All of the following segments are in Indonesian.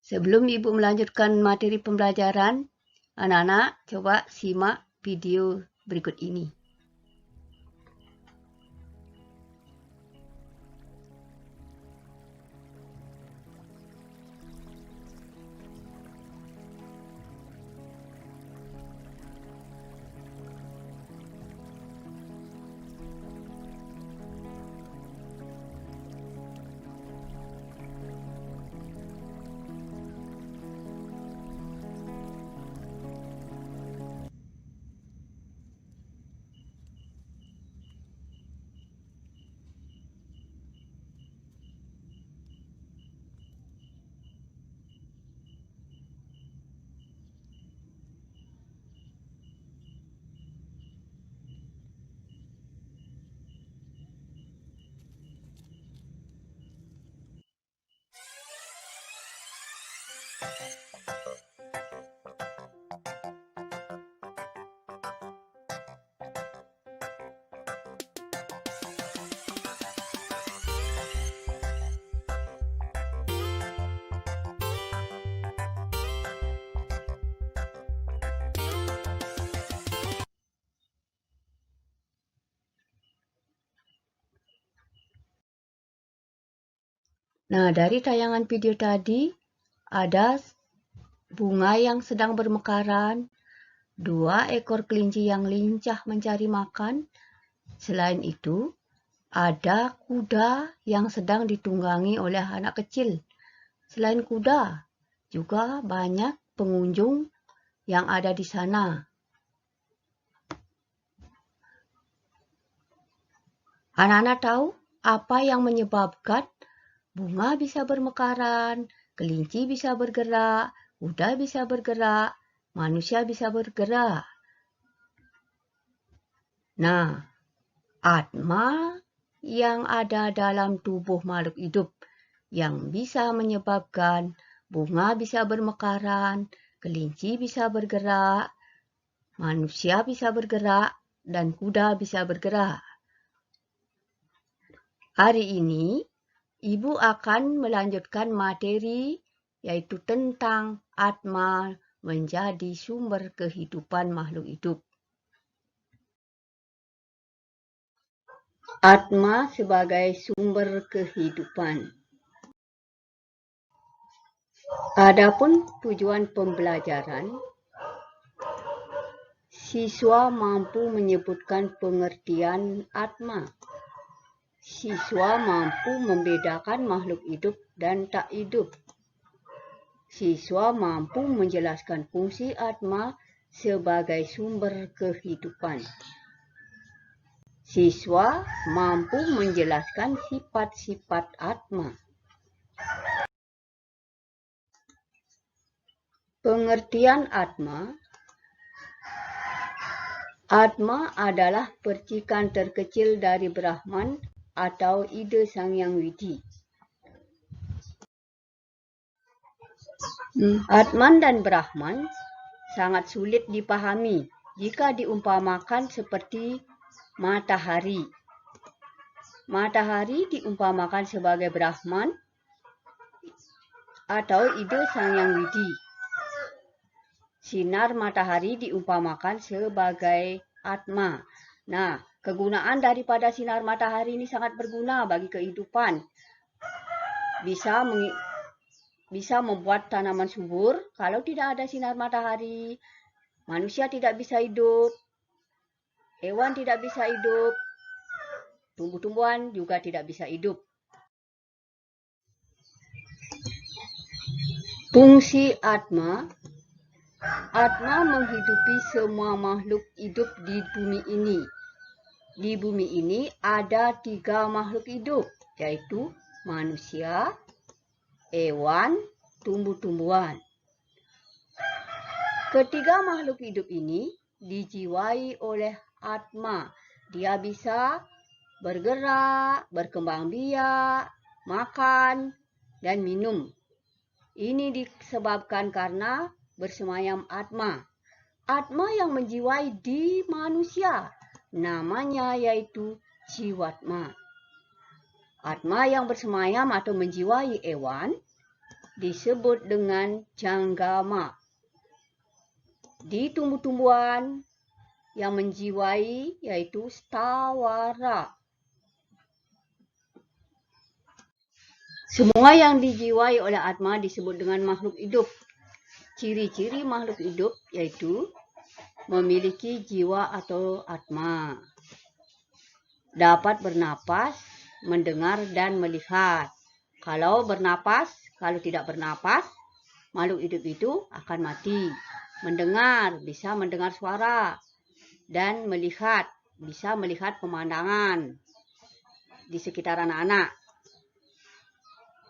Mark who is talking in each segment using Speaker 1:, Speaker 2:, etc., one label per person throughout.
Speaker 1: Sebelum Ibu melanjutkan materi pembelajaran, anak-anak coba simak video berikut ini. Nah, dari tayangan video tadi, ada bunga yang sedang bermekaran, 2 ekor kelinci yang lincah mencari makan. Selain itu, ada kuda yang sedang ditunggangi oleh anak kecil. Selain kuda, juga banyak pengunjung yang ada di sana. Anak-anak tahu apa yang menyebabkan bunga bisa bermekaran, kelinci bisa bergerak, kuda bisa bergerak, manusia bisa bergerak. Nah, atma yang ada dalam tubuh makhluk hidup yang bisa menyebabkan bunga bisa bermekaran, kelinci bisa bergerak, manusia bisa bergerak, dan kuda bisa bergerak. Hari ini, Ibu akan melanjutkan materi yaitu tentang atma menjadi sumber kehidupan makhluk hidup. Atma sebagai sumber kehidupan. Adapun tujuan pembelajaran, siswa mampu menyebutkan pengertian atma. Siswa mampu membedakan makhluk hidup dan tak hidup. Siswa mampu menjelaskan fungsi atma sebagai sumber kehidupan. Siswa mampu menjelaskan sifat-sifat atma. Pengertian atma. Atma adalah percikan terkecil dari Brahman atau ide Sang Hyang Widi. Atman dan Brahman sangat sulit dipahami jika diumpamakan seperti matahari. Matahari diumpamakan sebagai Brahman atau ide Sang Hyang Widi. Sinar matahari diumpamakan sebagai atma. Nah, kegunaan daripada sinar matahari ini sangat berguna bagi kehidupan. Bisa membuat tanaman subur. Kalau tidak ada sinar matahari, manusia tidak bisa hidup, hewan tidak bisa hidup, tumbuh-tumbuhan juga tidak bisa hidup. Fungsi atma. Atma menghidupi semua makhluk hidup di bumi ini. Di bumi ini ada 3 makhluk hidup, yaitu manusia, hewan, tumbuh-tumbuhan. Ketiga makhluk hidup ini dijiwai oleh atma. Dia bisa bergerak, berkembang biak, makan, dan minum. Ini disebabkan karena bersemayam atma. Atma yang menjiwai di manusia, namanya yaitu jiwatma. Atma yang bersemayam atau menjiwai hewan, disebut dengan janggama. Di tumbuh-tumbuhan yang menjiwai yaitu stawara. Semua yang dijiwai oleh Atma disebut dengan makhluk hidup. Ciri-ciri makhluk hidup yaitu memiliki jiwa atau Atma, dapat bernapas, mendengar, dan melihat. Kalau bernapas, kalau tidak bernapas, makhluk hidup itu akan mati. Mendengar, bisa mendengar suara. Dan melihat, bisa melihat pemandangan di sekitar anak-anak.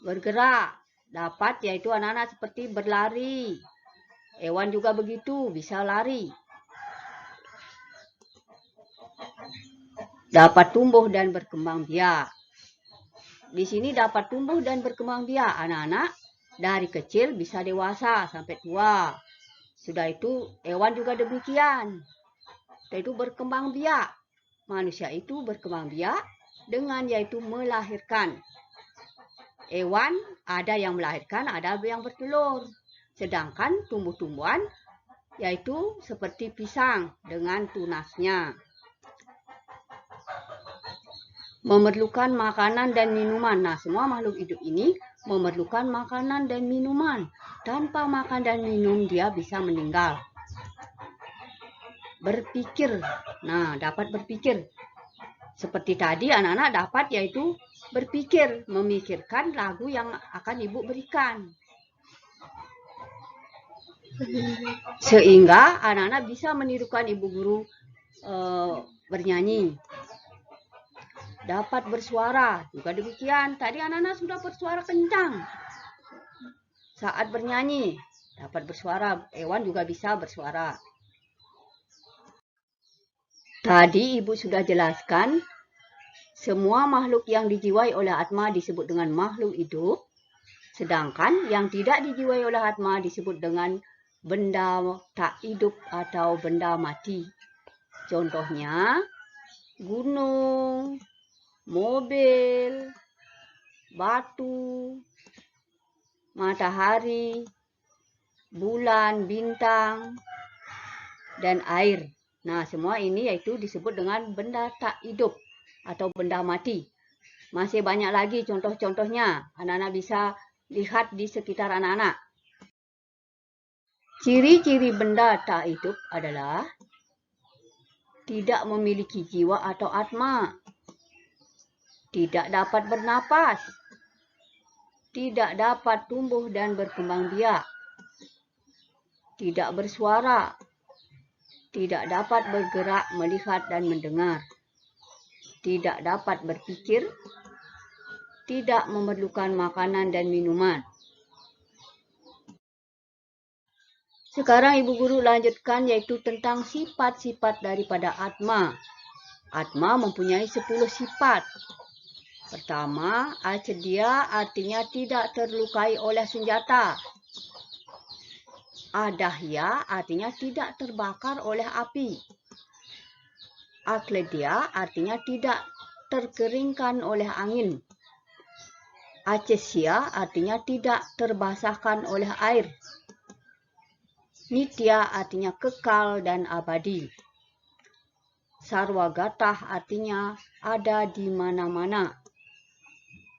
Speaker 1: Bergerak, dapat yaitu anak-anak seperti berlari. Hewan juga begitu, bisa lari. Dapat tumbuh dan berkembang biak. Di sini dapat tumbuh dan berkembang biak. Anak-anak dari kecil bisa dewasa sampai tua. Sudah itu hewan juga demikian. Yaitu berkembang biak. Manusia itu berkembang biak dengan yaitu melahirkan. Hewan ada yang melahirkan, ada yang bertelur. Sedangkan tumbuh-tumbuhan yaitu seperti pisang dengan tunasnya. Memerlukan makanan dan minuman. Nah, semua makhluk hidup ini memerlukan makanan dan minuman. Tanpa makan dan minum dia bisa meninggal. Berpikir. Nah, dapat berpikir. Seperti tadi anak-anak dapat yaitu berpikir, memikirkan lagu yang akan ibu berikan. Sehingga anak-anak bisa menirukan ibu guru bernyanyi. Dapat bersuara, juga demikian. Tadi anak-anak sudah bersuara kencang. Saat bernyanyi, dapat bersuara. Hewan juga bisa bersuara. Tadi ibu sudah jelaskan, semua makhluk yang dijiwai oleh Atma disebut dengan makhluk hidup. Sedangkan yang tidak dijiwai oleh Atma disebut dengan benda tak hidup atau benda mati. Contohnya, gunung, mobil, batu, matahari, bulan, bintang, dan air. Nah, semua ini yaitu disebut dengan benda tak hidup atau benda mati. Masih banyak lagi contoh-contohnya. Anak-anak bisa lihat di sekitar anak-anak. Ciri-ciri benda tak hidup adalah tidak memiliki jiwa atau atma, tidak dapat bernapas, tidak dapat tumbuh dan berkembang biak, tidak bersuara, tidak dapat bergerak, melihat dan mendengar, tidak dapat berpikir, tidak memerlukan makanan dan minuman. Sekarang Ibu Guru lanjutkan yaitu tentang sifat-sifat daripada Atma. Atma mempunyai 10 sifat. Pertama, acedia artinya tidak terlukai oleh senjata. Adahya artinya tidak terbakar oleh api. Akledia artinya tidak terkeringkan oleh angin. Acesya artinya tidak terbasahkan oleh air. Nitya artinya kekal dan abadi. Sarwagatah artinya ada di mana-mana.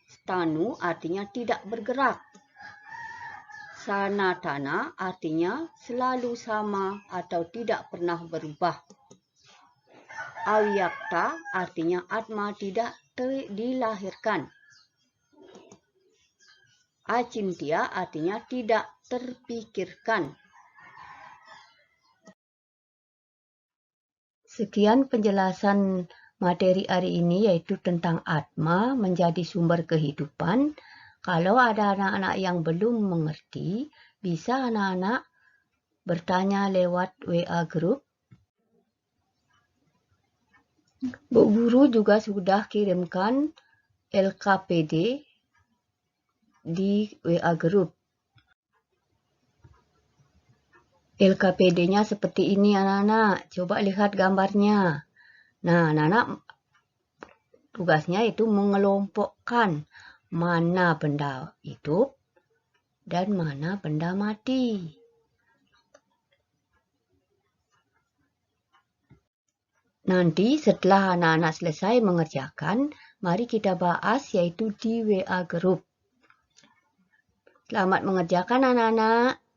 Speaker 1: Stanu artinya tidak bergerak. Sanatana artinya selalu sama atau tidak pernah berubah. Avyakta artinya Atma tidak dilahirkan. Acintya artinya tidak terpikirkan. Sekian penjelasan materi hari ini yaitu tentang Atma menjadi sumber kehidupan. Kalau ada anak-anak yang belum mengerti, bisa anak-anak bertanya lewat WA Group. Bu Guru juga sudah kirimkan LKPD di WA Group. LKPD-nya seperti ini anak-anak. Coba lihat gambarnya. Nah, anak-anak tugasnya itu mengelompokkan mana benda hidup, dan mana benda mati. Nanti setelah anak-anak selesai mengerjakan, mari kita bahas yaitu di WA Group. Selamat mengerjakan anak-anak.